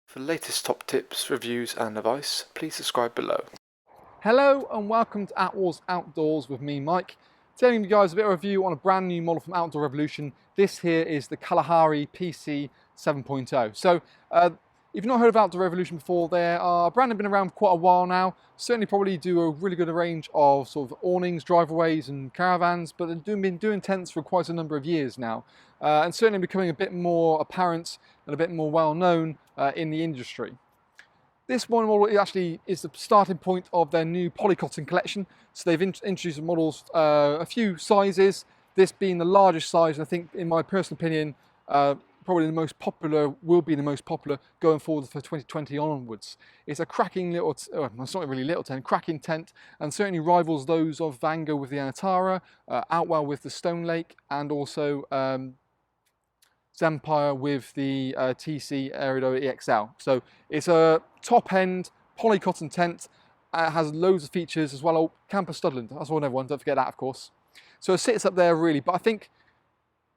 For the latest top tips, reviews and advice, please subscribe below. Hello and welcome to Attwoolls Outdoors with me, Mike. Telling you guys a bit of a review on a brand new model from Outdoor Revolution. This here is the Kalahari PC 7.0. So if you've not heard of Outdoor Revolution before, they are a brand that have been around for quite a while now. Certainly probably do a really good range of sort of awnings, driveaways and caravans, but they've been doing tents for quite a number of years now. And certainly becoming a bit more apparent and a bit more well known in the industry. This one model actually is the starting point of their new polycotton collection. So they've introduced the models a few sizes, this being the largest size, and I think in my personal opinion, probably the most popular, will be the most popular going forward for 2020 onwards. It's a cracking little, it's not really little tent, cracking tent, and certainly rivals those of Vango with the Anatara, Outwell with the Stone Lake, and also Zampire with the TC Aerido EXL. So it's a top-end polycotton tent. It has loads of features as well. Oh, camper studland, that's all everyone, don't forget that of course. So it sits up there really, but I think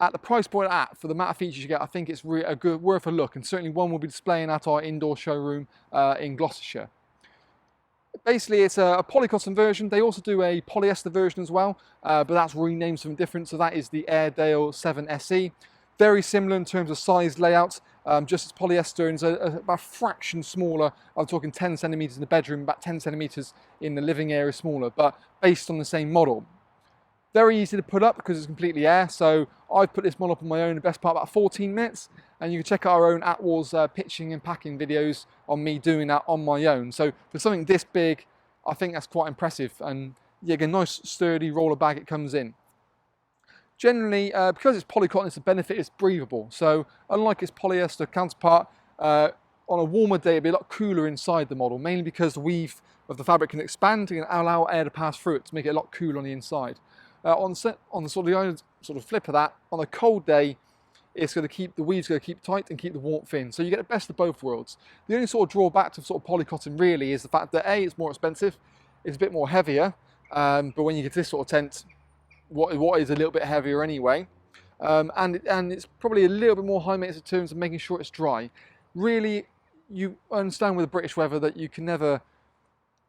at the price point for the amount of features you get, I think it's really worth a look, and certainly one we'll be displaying at our indoor showroom in Gloucestershire. Basically it's a polycotton version. They also do a polyester version as well, but that's renamed something different. So that is the Airedale 7 SE. Very similar in terms of size layout, just as polyester, and it's about a fraction smaller. I'm talking 10 centimeters in the bedroom, about 10 centimeters in the living area smaller, but based on the same model. Very easy to put up because it's completely air. So I've put this model up on my own, the best part about 14 minutes, and you can check out our own Attwoolls pitching and packing videos on me doing that on my own. So for something this big, I think that's quite impressive, and yeah, a nice sturdy roller bag it comes in. Generally, because it's polycotton, it's a benefit, it's breathable. So unlike its polyester counterpart, on a warmer day it'll be a lot cooler inside the model, mainly because the weave of the fabric can expand and allow air to pass through it to make it a lot cooler on the inside. On the sort of flip of that, on a cold day, it's going to keep the weave's going to keep tight and keep the warmth in. So you get the best of both worlds. The only sort of drawback to sort of polycotton really is the fact that A, it's more expensive, it's a bit more heavier, but when you get to this sort of tent, what is a little bit heavier anyway, and it's probably a little bit more high maintenance in terms of making sure it's dry. Really, you understand with the British weather that you can never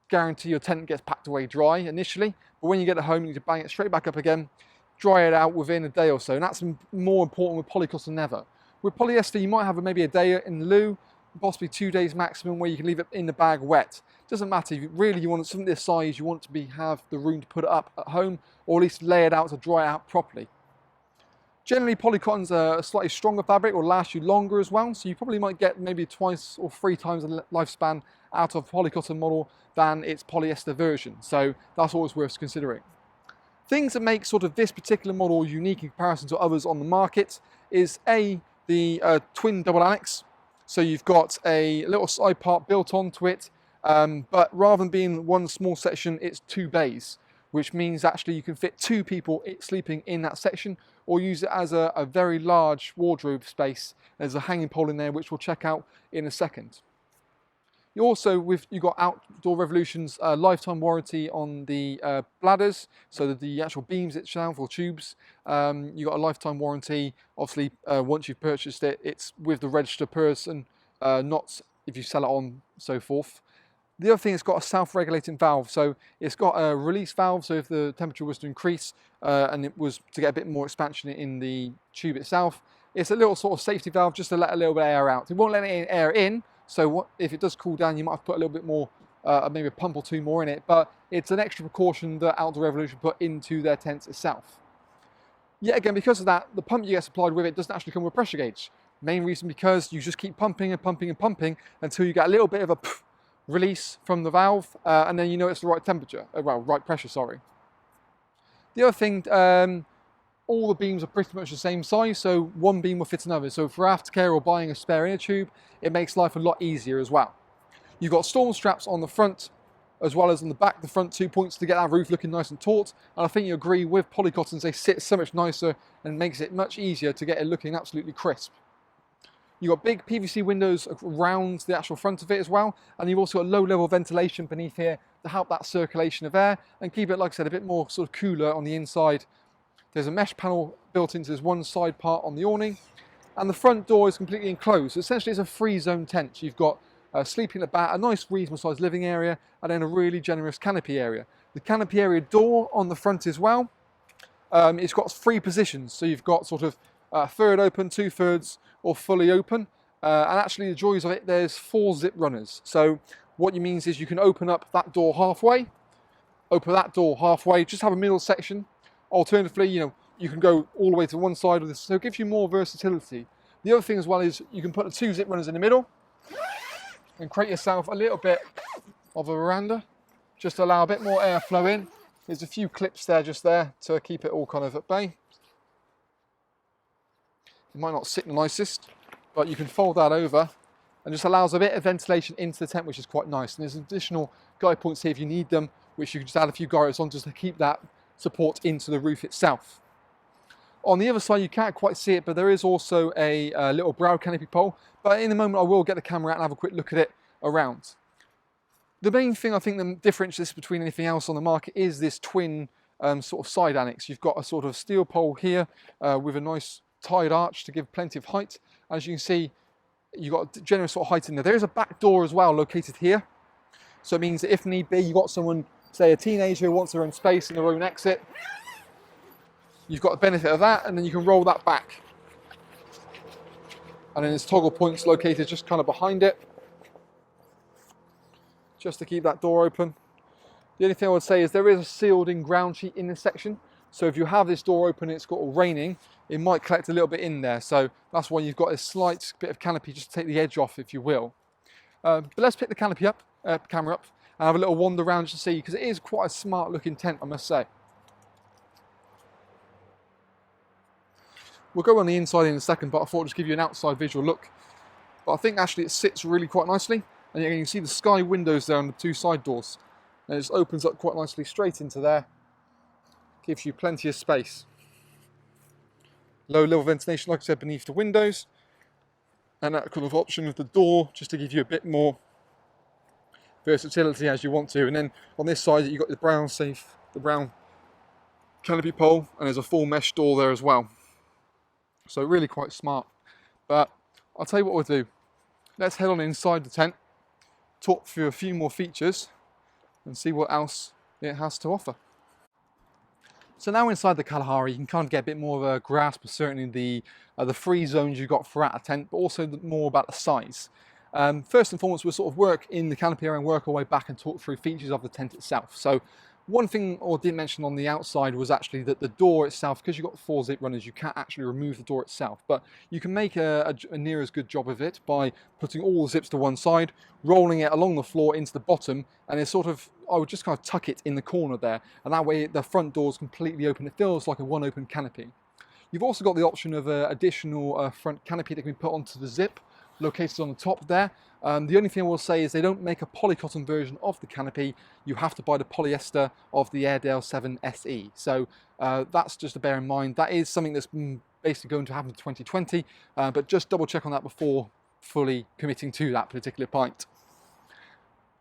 guarantee your tent gets packed away dry initially, but when you get it home you need to bang it straight back up again, dry it out within a day or so, and that's more important with polycotton than ever. With polyester you might have maybe a day in lieu, possibly 2 days maximum, where you can leave it in the bag wet. Doesn't matter, if really you want something this size, you want it to have the room to put it up at home, or at least lay it out to dry it out properly. Generally polycotton's a slightly stronger fabric, will last you longer as well, so you probably might get maybe 2 or 3 times the lifespan out of a polycotton model than its polyester version, so that's always worth considering. Things that make sort of this particular model unique in comparison to others on the market is the twin double annex. So you've got a little side part built onto it, but rather than being one small section, it's 2 bays, which means actually you can fit 2 people sleeping in that section, or use it as a very large wardrobe space. There's a hanging pole in there, which we'll check out in a second. You also, you've got Outdoor Revolution's lifetime warranty on the bladders, so the actual beams itself or tubes. You've got a lifetime warranty. Obviously, once you've purchased it, it's with the registered person, not if you sell it on, so forth. The other thing, it's got a self-regulating valve, so it's got a release valve, so if the temperature was to increase and it was to get a bit more expansion in the tube itself, it's a little sort of safety valve just to let a little bit of air out. It won't let any air in, so if it does cool down, you might have to put a little bit more, maybe a pump or 2 more in it, but it's an extra precaution that Outdoor Revolution put into their tents itself. Yet again, because of that, the pump you get supplied with it doesn't actually come with a pressure gauge. Main reason because you just keep pumping and pumping and pumping until you get a little bit of a release from the valve, and then you know it's the right temperature, well, right pressure, sorry. The other thing, all the beams are pretty much the same size, so one beam will fit another. So for aftercare or buying a spare inner tube, it makes life a lot easier as well. You've got storm straps on the front as well as on the back, the front 2 points to get that roof looking nice and taut. And I think you agree with polycottons, they sit so much nicer and makes it much easier to get it looking absolutely crisp. You've got big PVC windows around the actual front of it as well, and you've also got low level ventilation beneath here to help that circulation of air and keep it, like I said, a bit more sort of cooler on the inside There's a mesh panel built into this one side part on the awning, and the front door is completely enclosed. So essentially it's a free zone tent. You've got sleeping at the back, a nice reasonable sized living area, and then a really generous canopy area. The canopy area door on the front as well, it's got 3 positions. So you've got sort of third open, 2/3, or fully open. And actually the joys of it, there's 4 zip runners. So what it means is you can open up that door halfway, open that door halfway, just have a middle section. Alternatively, you can go all the way to one side of this, so it gives you more versatility. The other thing as well is you can put the 2 zip runners in the middle and create yourself a little bit of a veranda, just to allow a bit more airflow in. There's a few clips there, just there, to keep it all kind of at bay. It might not sit the nicest, but you can fold that over and just allows a bit of ventilation into the tent, which is quite nice. And there's additional guide points here if you need them, which you can just add a few guides on just to keep that support into the roof itself. On the other side, you can't quite see it, but there is also a little brow canopy pole. But in a moment, I will get the camera out and have a quick look at it around. The main thing I think that differentiates this between anything else on the market is this twin sort of side annex. You've got a sort of steel pole here with a nice tied arch to give plenty of height. As you can see, you've got a generous sort of height in there. There is a back door as well located here. So it means that if need be, you've got someone, say a teenager who wants their own space and their own exit, you've got the benefit of that, and then you can roll that back. And then there's toggle points located just kind of behind it, just to keep that door open. The only thing I would say is there is a sealed in ground sheet in this section. So if you have this door open and it's got all raining, it might collect a little bit in there. So that's why you've got a slight bit of canopy just to take the edge off, if you will. But let's pick the canopy up, camera up, and have a little wander around just to see, because it is quite a smart looking tent, I must say. We'll go on the inside in a second, but I thought I'd just give you an outside visual look. But I think actually it sits really quite nicely. And you can see the sky windows there on the 2 side doors. And it just opens up quite nicely straight into there. Gives you plenty of space. Low level ventilation, like I said, beneath the windows. And that kind of option of the door, just to give you a bit more versatility as you want to. And then on this side, you've got the brown canopy pole, and there's a full mesh door there as well. So really quite smart. But I'll tell you what we'll do. Let's head on inside the tent, talk through a few more features, and see what else it has to offer. So now inside the Kalahari, you can kind of get a bit more of a grasp of certainly the free zones you've got throughout a tent, but also more about the size. First and foremost, we'll sort of work in the canopy area and work our way back and talk through features of the tent itself. So one thing I didn't mention on the outside was actually that the door itself, because you've got the 4 zip runners, you can't actually remove the door itself, but you can make a near as good job of it by putting all the zips to one side, rolling it along the floor into the bottom, and it's sort of, I would just kind of tuck it in the corner there, and that way the front door is completely open. It feels like a one open canopy. You've also got the option of an additional front canopy that can be put onto the zip, located on the top there. The only thing I will say is they don't make a polycotton version of the canopy. You have to buy the polyester of the Airedale 7 SE. So that's just to bear in mind. That is something that's basically going to happen in 2020, but just double check on that before fully committing to that particular point.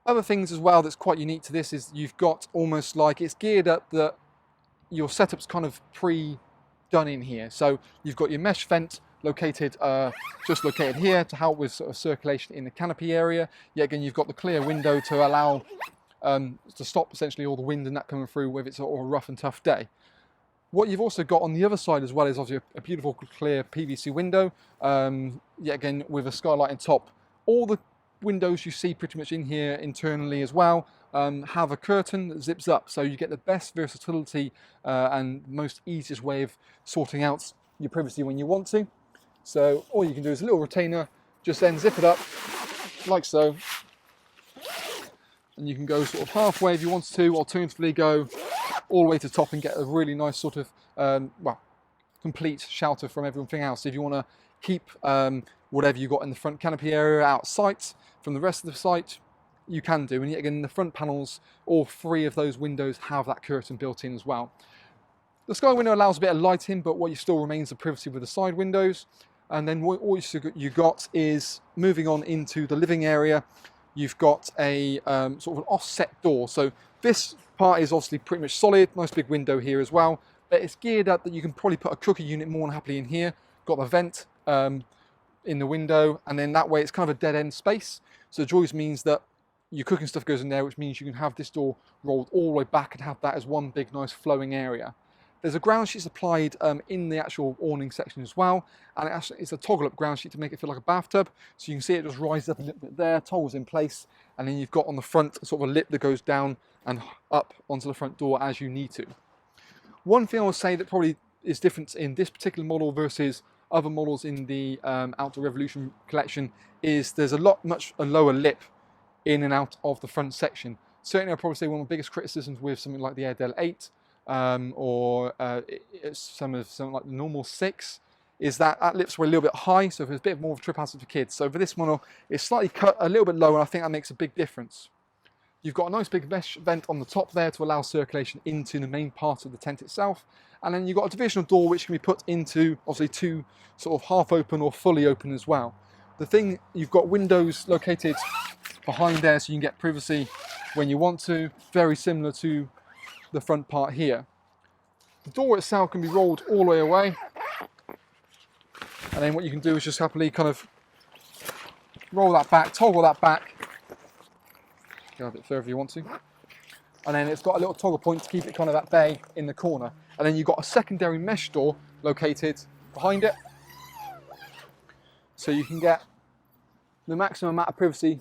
Other things as well that's quite unique to this is you've got almost like it's geared up that your setup's kind of pre-done in here. So you've got your mesh vent located just located here to help with sort of circulation in the canopy area. Yet again, you've got the clear window to allow to stop essentially all the wind and that coming through if it's a rough and tough day. What you've also got on the other side as well is obviously a beautiful clear PVC window, yet again with a skylight on top. All the windows you see pretty much in here internally as well have a curtain that zips up, so you get the best versatility and most easiest way of sorting out your privacy when you want to. So all you can do is a little retainer, just then zip it up like so, and you can go sort of halfway if you want to, alternatively go all the way to the top and get a really nice sort of well, complete shelter from everything else. If you want to keep whatever you got in the front canopy area out of sight from the rest of the site, you can do. And yet again, the front panels, all 3 of those windows have that curtain built in as well. The sky window allows a bit of light in, but what you still remains the privacy with the side windows. And then what you got is, moving on into the living area, you've got a sort of an offset door. So this part is obviously pretty much solid, nice big window here as well. but it's geared up that you can probably put a cooking unit more than happily in here. Got the vent in the window, and then that way it's kind of a dead end space. So the joist means that your cooking stuff goes in there, which means you can have this door rolled all the way back and have that as one big nice flowing area. There's a ground sheet supplied in the actual awning section as well, and it's a toggle up ground sheet to make it feel like a bathtub. So you can see it just rises up a little bit there, toggles in place, and then you've got on the front sort of a lip that goes down and up onto the front door as you need to. One thing I would say that probably is different in this particular model versus other models in the Outdoor Revolution collection is there's much lower lip in and out of the front section. Certainly I'd probably say one of my biggest criticisms with something like the Airedale 8 or something like the normal 6 is that lips were a little bit high, so it's a bit more of a trip hazard for kids. So for this model, it's slightly cut a little bit lower, and I think that makes a big difference. You've got a nice big mesh vent on the top there to allow circulation into the main part of the tent itself. And then you've got a divisional door which can be put into, obviously, two sort of half open or fully open as well. The thing, you've got windows located behind there so you can get privacy when you want to, very similar to the front part here. The door itself can be rolled all the way away. And then what you can do is just happily kind of roll that back, toggle that back. Go a bit further if you want to. And then it's got a little toggle point to keep it kind of at bay in the corner. And then you've got a secondary mesh door located behind it. So you can get the maximum amount of privacy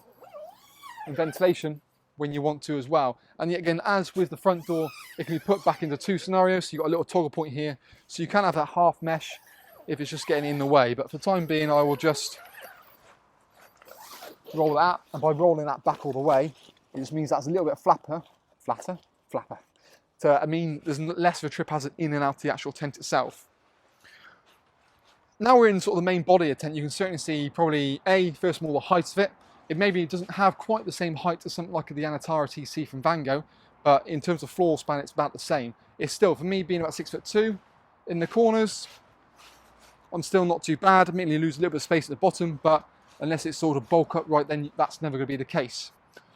and ventilation when you want to as well. And yet again, as with the front door, it can be put back into two scenarios. So you've got a little toggle point here. So you can have that half mesh if it's just getting in the way. But for the time being, I will just roll that. And by rolling that back all the way, it just means that's a little bit flatter. So I mean, there's less of a trip hazard in and out of the actual tent itself. Now we're in sort of the main body of the tent, you can certainly see probably first of all, the height of it. It maybe doesn't have quite the same height as something like the Anatara TC from Van Gogh, but in terms of floor span, it's about the same. It's still, for me, being about 6'2" in the corners, I'm still not too bad. Admittedly, lose a little bit of space at the bottom, but unless it's sort of bulk up right, then that's never going to be the case.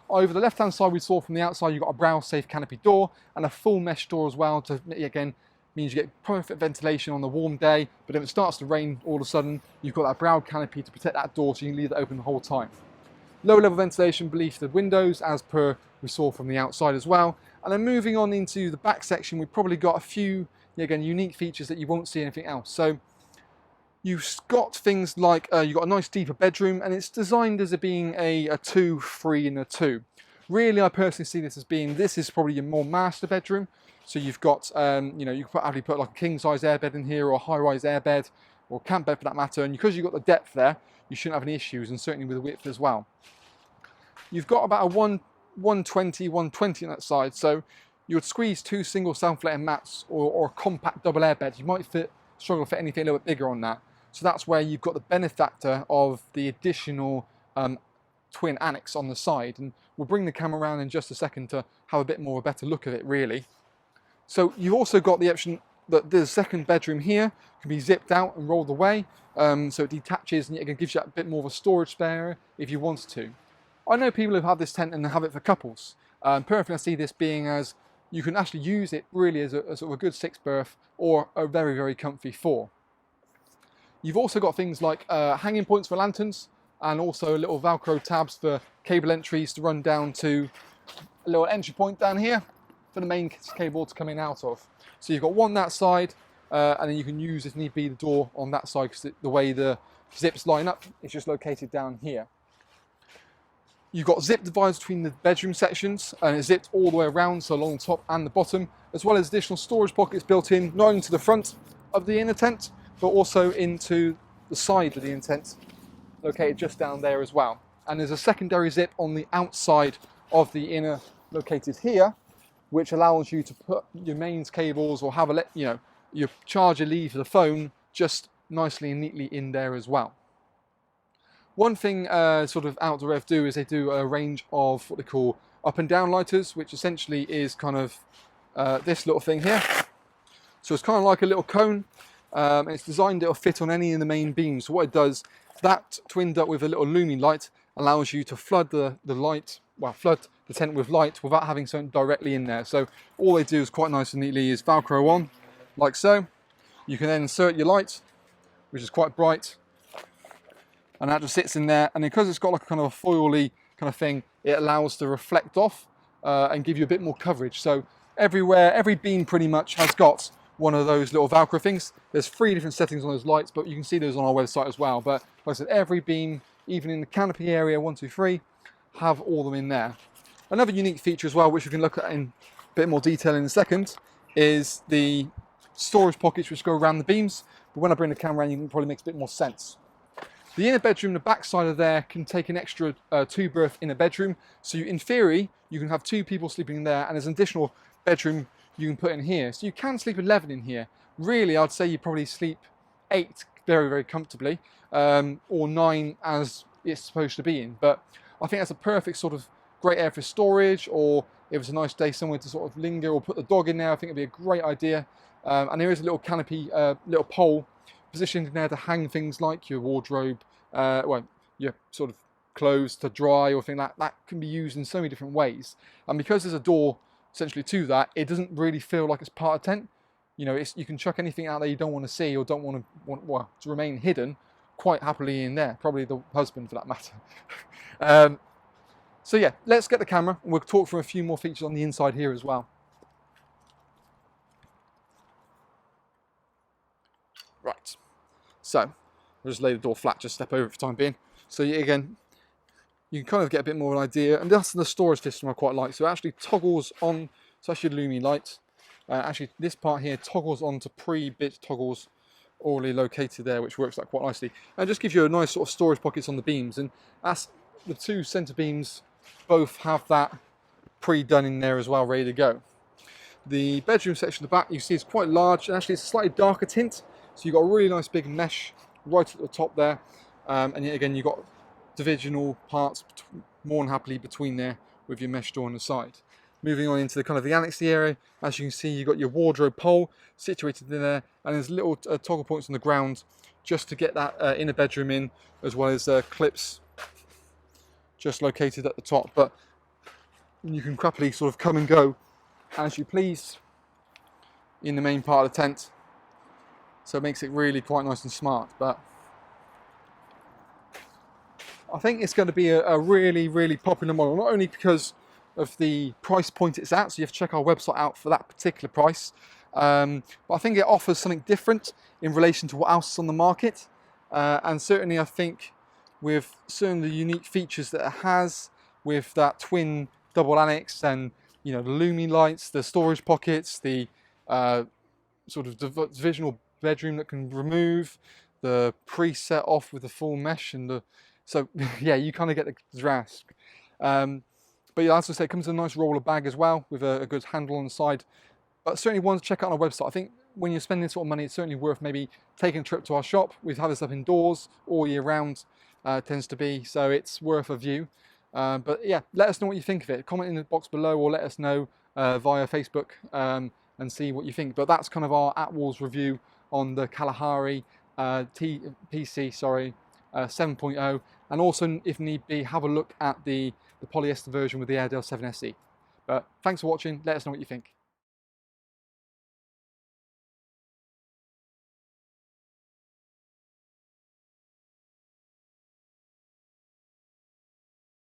Over the left-hand side, we saw from the outside, you've got a browse-safe canopy door and a full mesh door as well to, again, means you get perfect ventilation on the warm day, but if it starts to rain all of a sudden, you've got that brow canopy to protect that door so you can leave it open the whole time. Lower level ventilation beneath the windows as per we saw from the outside as well. And then moving on into the back section, we've probably got a few, again, unique features that you won't see anything else. So you've got things like, you've got a nice deeper bedroom, and it's designed as it being a 2, 3 and a 2. Really, I personally see this as being, this is probably your more master bedroom. So you've got, you know, you could probably put like a king size airbed in here or a high rise airbed or camp bed for that matter. And because you've got the depth there, you shouldn't have any issues, and certainly with the width as well. You've got about a 120 on that side. So you would squeeze 2 single self-inflating mats or a compact double airbed. You might struggle to fit anything a little bit bigger on that. So that's where you've got the benefactor of the additional twin annex on the side. And we'll bring the camera around in just a second to have a bit more of a better look at it really. So you've also got the option that the second bedroom here can be zipped out and rolled away. So it detaches and it gives you a bit more of a storage spare if you wanted to. I know people who've had this tent and have it for couples. Personally, I see this being as you can actually use it really as a sort of a good 6 berth or a very, very comfy 4. You've also got things like hanging points for lanterns and also little Velcro tabs for cable entries to run down to a little entry point down here for the main cable to come in out of. So you've got one that side, and then you can use, if need be, the door on that side because the way the zips line up, it's just located down here. You've got zip dividers between the bedroom sections, and it's zipped all the way around, so along the top and the bottom, as well as additional storage pockets built in, not only to the front of the inner tent, but also into the side of the inner tent, located just down there as well. And there's a secondary zip on the outside of the inner, located here, which allows you to put your mains cables or have your charger lead for the phone just nicely and neatly in there as well. One thing sort of Outdoor Rev do is they do a range of what they call up and down lighters, which essentially is kind of this little thing here. So it's kind of like a little cone, and it's designed it'll fit on any of the main beams. So what it does, that twinned up with a little Lumi light allows you to flood the tent with light without having something directly in there. So all they do is quite nice and neatly is Velcro on, like so. You can then insert your light, which is quite bright, and that just sits in there. And because it's got like a kind of a foily kind of thing, it allows to reflect off and give you a bit more coverage. So everywhere, every beam pretty much has got one of those little Velcro things. There's 3 different settings on those lights, but you can see those on our website as well. But like I said, every beam, even in the canopy area 1, 2, 3, have all of them in there. Another unique feature as well, which we can look at in a bit more detail in a second, is the storage pockets which go around the beams. But when I bring the camera in, it probably makes a bit more sense. The inner bedroom, the back side of there, can take an extra 2-berth inner bedroom. So in theory, you can have 2 people sleeping in there, and there's an additional bedroom you can put in here. So you can sleep 11 in here. Really, I'd say you probably sleep 8 very, very comfortably, or 9 as it's supposed to be in. But I think that's a perfect sort of great area for storage, or if it's a nice day somewhere to sort of linger or put the dog in there, I think it'd be a great idea. And there is a little canopy, little pole positioned in there to hang things like your wardrobe, well, your sort of clothes to dry or thing like that. That can be used in so many different ways. And because there's a door essentially to that, it doesn't really feel like it's part of tent. You know, you can chuck anything out there you don't want to see or don't want to remain hidden quite happily in there. Probably the husband for that matter. So yeah, let's get the camera and we'll talk through a few more features on the inside here as well. Right, so I'll just lay the door flat, just step over it for the time being. So again, you can kind of get a bit more of an idea, and that's the storage system I quite like. So it actually toggles on, so that's your Lumi light. Actually, this part here toggles onto pre-bit toggles already located there, which works out quite nicely. And just gives you a nice sort of storage pockets on the beams. And that's the 2 center beams both have that pre-done in there as well, ready to go. The bedroom section at the back, you see, is quite large, and actually it's a slightly darker tint. So you've got a really nice big mesh right at the top there. And yet again, you've got divisional parts more than happily between there with your mesh door on the side. Moving on into the kind of the annex area, as you can see, you've got your wardrobe pole situated in there, and there's little toggle points on the ground just to get that inner bedroom in, as well as clips just located at the top. But you can happily sort of come and go as you please in the main part of the tent. So it makes it really quite nice and smart. But I think it's going to be a really, really popular model, not only because of the price point it's at, so you have to check our website out for that particular price, but I think it offers something different in relation to what else is on the market, and certainly I think with certain of the unique features that it has, with that twin double annex and, you know, the Lumi lights, the storage pockets, the sort of divisional bedroom that can remove, the preset off with the full mesh, and the so yeah, you kind of get the grasp. But yeah, as I say, it comes in a nice roller bag as well with a good handle on the side. But certainly one to check out on our website. I think when you're spending this sort of money, it's certainly worth maybe taking a trip to our shop. We've had this up indoors all year round, tends to be, so it's worth a view. But yeah, let us know what you think of it. Comment in the box below, or let us know via Facebook and see what you think. But that's kind of our Attwoolls review on the Kalahari PC, 7.0, and also, if need be, have a look at the polyester version with the Airedale 7SE. But thanks for watching. Let us know what you think.